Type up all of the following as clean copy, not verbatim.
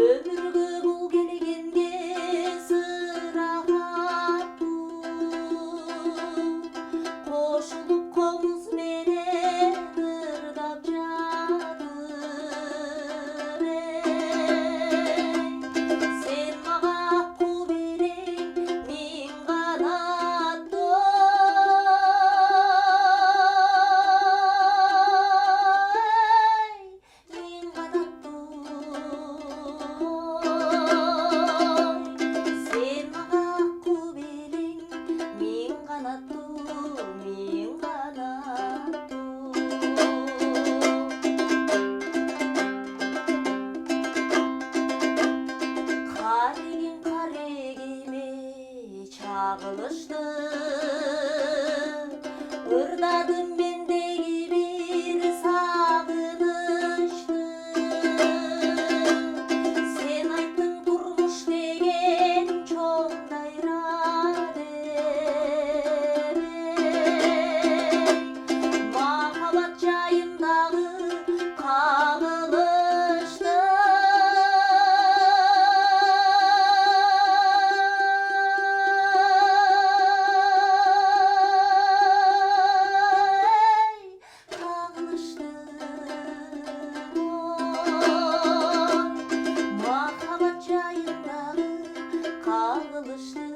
Ömürgө бул келгенге сырагаттуу кошулуп комуз менен ырдап жатыр сен мага акку берең миң карегиме чагылышты ырдадым мендеги бир сагынычты сен айттың турмуш деген чоң дайрат махабат жайындагы кагылышты махабат жайындагы кагылышты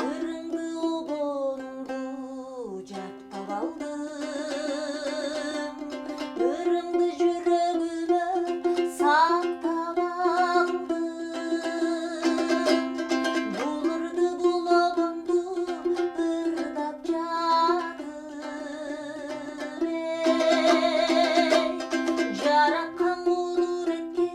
ырыңды обонуңду жаттап алдым ырыңды жүрөгүмө сактап алдым бул ырды бул обонду ырдап жатыр жараткан кудуретке